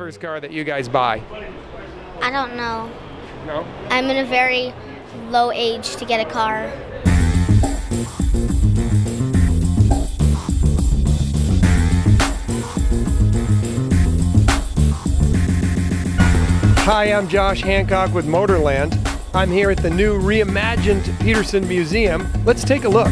first car that you guys buy? I don't know. No? I'm in a very low age to get a car. Hi, I'm Josh Hancock with Motorland. I'm here at the new reimagined Pitersen Museum. Let's take a look.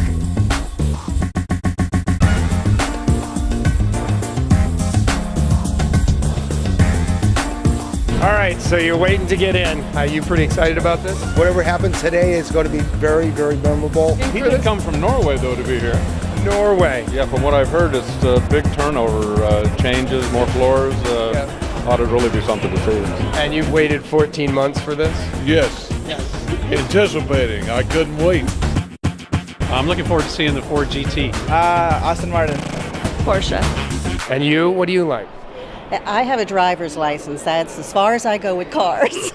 All right, so you're waiting to get in. Are you pretty excited about this? Whatever happens today is going to be very, very memorable. He did come from Norway, though, to be here. Norway. Yeah, from what I've heard, it's a big turnover, changes, more floors. Ought to really be something to see. And you've waited 14 months for this? Yes. Anticipating. I couldn't wait. I'm looking forward to seeing the Ford GT. Aston Martin. Porsche. And you, what do you like? I have a driver's license. That's as far as I go with cars.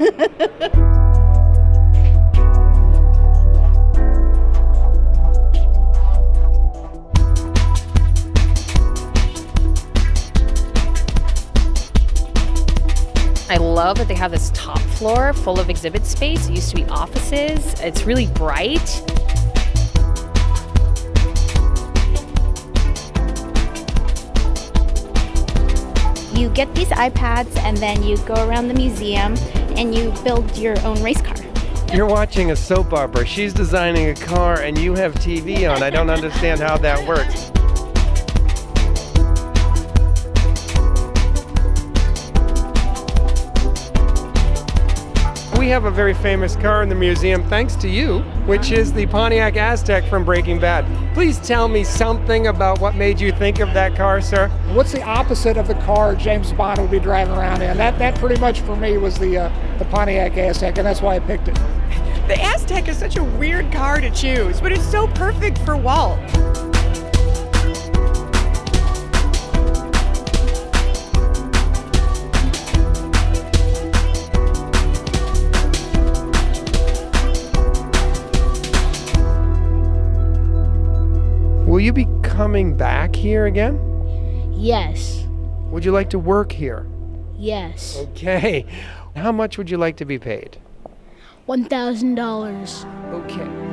I love that they have this top floor full of exhibit space. It used to be offices. It's really bright. You get these iPads and then you go around the museum and you build your own race car. You're watching a soap opera. She's designing a car and you have TV on. I don't understand how that works. We have a very famous car in the museum, thanks to you, which is the Pontiac Aztek from Breaking Bad. Please tell me something about what made you think of that car, sir. What's the opposite of the car James Bond would be driving around in? That pretty much for me was the Pontiac Aztek, and that's why I picked it. The Aztek is such a weird car to choose, but it's so perfect for Walt. Will you be coming back here again? Yes. Would you like to work here? Yes. Okay. How much would you like to be paid? $1,000. Okay.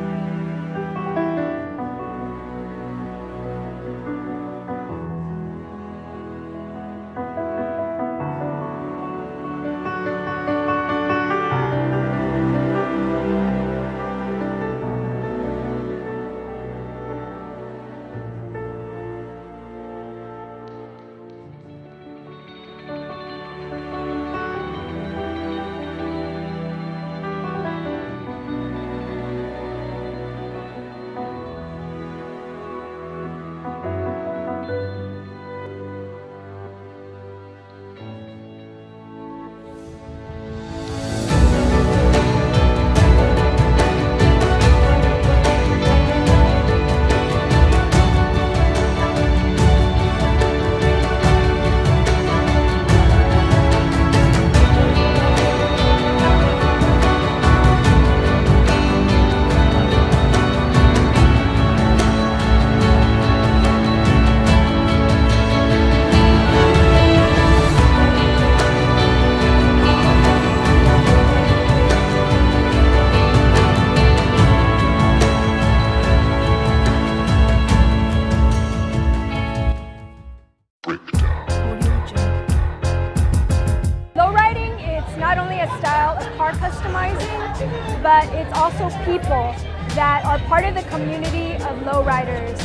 But it's also people that are part of the community of lowriders.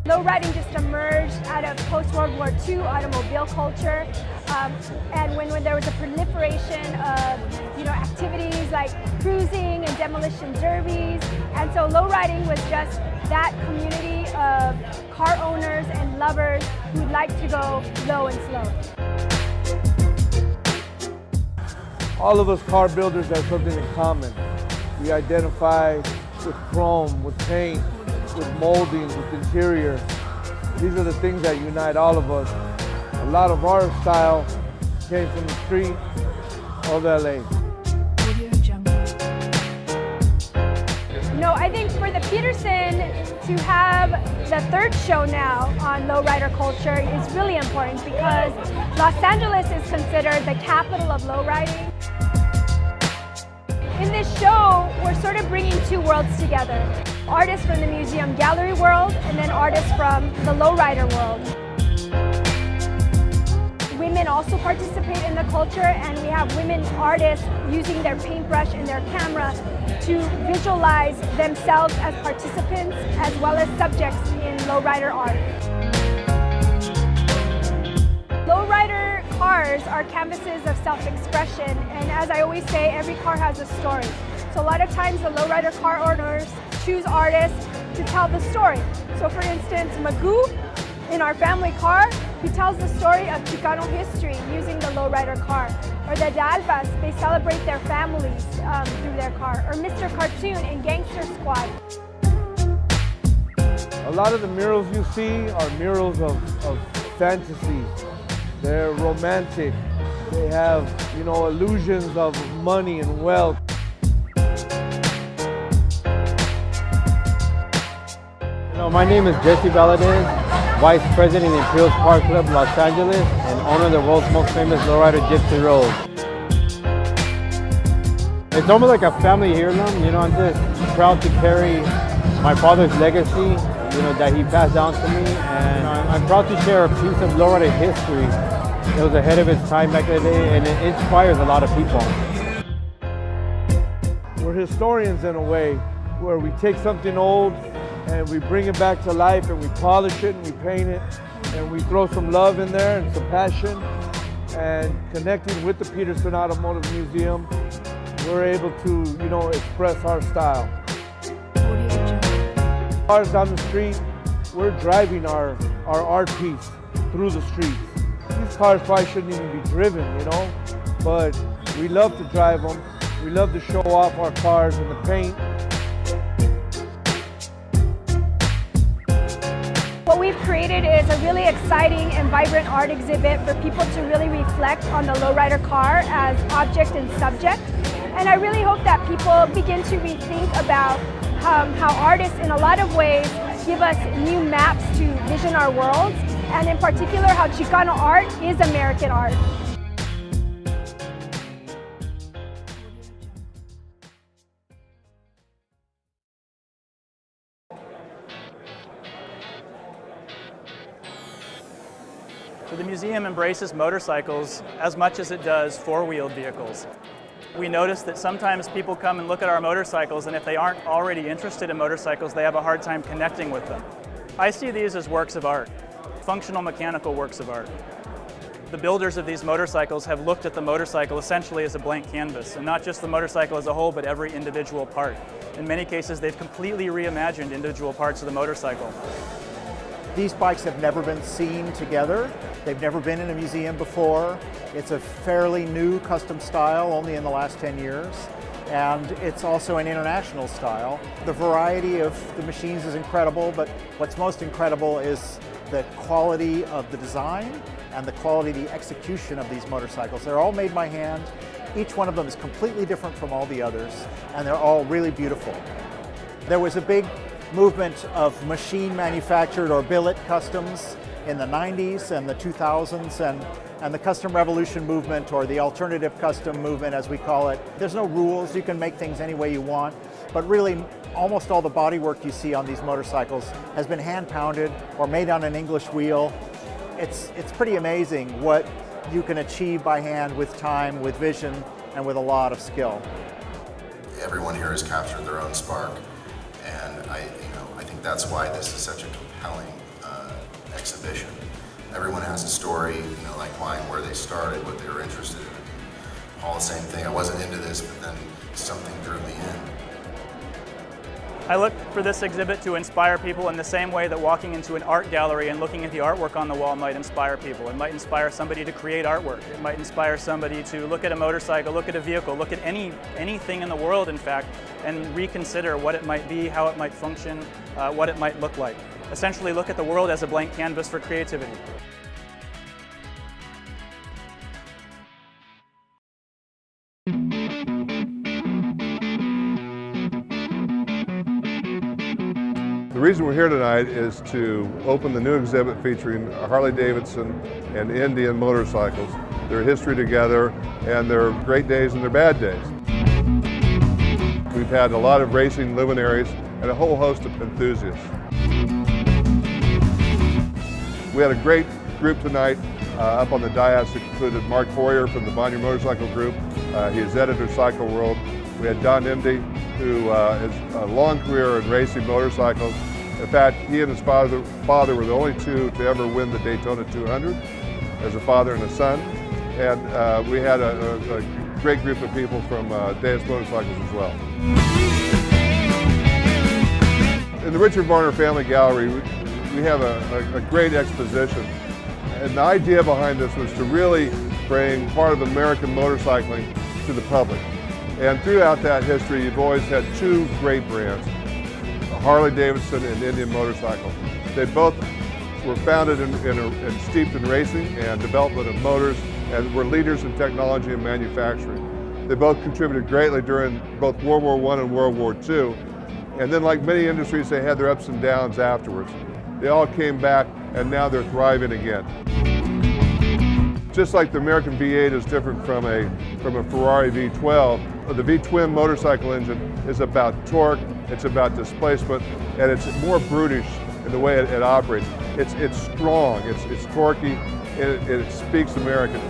Lowriding just emerged out of post-World War II automobile culture, and when there was a proliferation of activities like cruising and demolition derbies, and so lowriding was just that community of car owners and lovers who'd like to go low and slow. All of us car builders have something in common. We identify with chrome, with paint, with moldings, with interior. These are the things that unite all of us. A lot of our style came from the street of LA. I think for the Pitersen to have The third show now on lowrider culture is really important because Los Angeles is considered the capital of lowriding. In this show, we're sort of bringing two worlds together. Artists from the museum gallery world and then artists from the lowrider world. Women also participate in the culture, and we have women artists using their paintbrush and their camera to visualize themselves as participants as well as subjects in lowrider art. Lowrider cars are canvases of self-expression, and as I always say, every car has a story. So a lot of times the lowrider car owners choose artists to tell the story. So for instance, Magoo, in our family car, he tells the story of Chicano history using the lowrider car. Or the Dalvas, they celebrate their families through their car. Or Mr. Cartoon in Gangster Squad. A lot of the murals you see are murals of fantasy. They're romantic. They have, illusions of money and wealth. My name is Jesse Valadez, Vice President of the Imperial Car Club Los Angeles and owner of the world's most famous lowrider Gypsy Road. It's almost like a family heirloom. I'm just proud to carry my father's legacy, that he passed down to me, and I'm proud to share a piece of lowrider history. It was ahead of its time back in the day, and it inspires a lot of people. We're historians in a way, where we take something old and we bring it back to life, and we polish it and we paint it, and we throw some love in there and some passion. And connecting with the Pitersen Automotive Museum, we're able to, express our style. Cars down the street, we're driving our art piece through the streets. These cars probably shouldn't even be driven, but we love to drive them. We love to show off our cars and the paint. What we've created is a really exciting and vibrant art exhibit for people to really reflect on the lowrider car as object and subject. And I really hope that people begin to rethink about how artists in a lot of ways give us new maps to vision our worlds, and in particular how Chicano art is American art. So the museum embraces motorcycles as much as it does four-wheeled vehicles. We notice that sometimes people come and look at our motorcycles, and if they aren't already interested in motorcycles, they have a hard time connecting with them. I see these as works of art, functional mechanical works of art. The builders of these motorcycles have looked at the motorcycle essentially as a blank canvas, and not just the motorcycle as a whole, but every individual part. In many cases, they've completely reimagined individual parts of the motorcycle. These bikes have never been seen together. They've never been in a museum before. It's a fairly new custom style, only in the last 10 years. And it's also an international style. The variety of the machines is incredible, but what's most incredible is the quality of the design and the quality of the execution of these motorcycles. They're all made by hand. Each one of them is completely different from all the others, and they're all really beautiful. There was a big movement of machine manufactured or billet customs in the 90s and the 2000s, and the custom revolution movement, or the alternative custom movement as we call it. There's no rules, you can make things any way you want, but really almost all the bodywork you see on these motorcycles has been hand pounded or made on an English wheel. It's pretty amazing what you can achieve by hand with time, with vision, and with a lot of skill. Everyone here has captured their own spark, and I think that's why this is such a compelling exhibition. Everyone has a story, like mine, where they started, what they were interested in. All the same thing. I wasn't into this, but then something drew me in. I look for this exhibit to inspire people in the same way that walking into an art gallery and looking at the artwork on the wall might inspire people. It might inspire somebody to create artwork. It might inspire somebody to look at a motorcycle, look at a vehicle, look at anything in the world, in fact, and reconsider what it might be, how it might function, what it might look like. Essentially look at the world as a blank canvas for creativity. The reason we're here tonight is to open the new exhibit featuring Harley-Davidson and Indian motorcycles, their history together, and their great days and their bad days. We've had a lot of racing luminaries and a whole host of enthusiasts. We had a great group tonight. Up on the dais included Mark Hoyer from the Bonnier Motorcycle Group. He is editor of Cycle World. We had Don Imdy, who has a long career in racing motorcycles. In fact, he and his father were the only two to ever win the Daytona 200 as a father and a son. And we had a great group of people from Deus Motorcycles as well. In the Richard Varner Family Gallery, we have a great exposition. And the idea behind this was to really bring part of American motorcycling to the public. And throughout that history, you've always had two great brands, Harley-Davidson and Indian Motorcycle. They both were founded and steeped in racing and development of motors, and were leaders in technology and manufacturing. They both contributed greatly during both World War I and World War II. And then, like many industries, they had their ups and downs afterwards. They all came back, and now they're thriving again. Just like the American V8 is different from a Ferrari V12, the V-twin motorcycle engine is about torque, it's about displacement, and it's more brutish in the way it operates. It's strong, it's torquey, and it speaks American.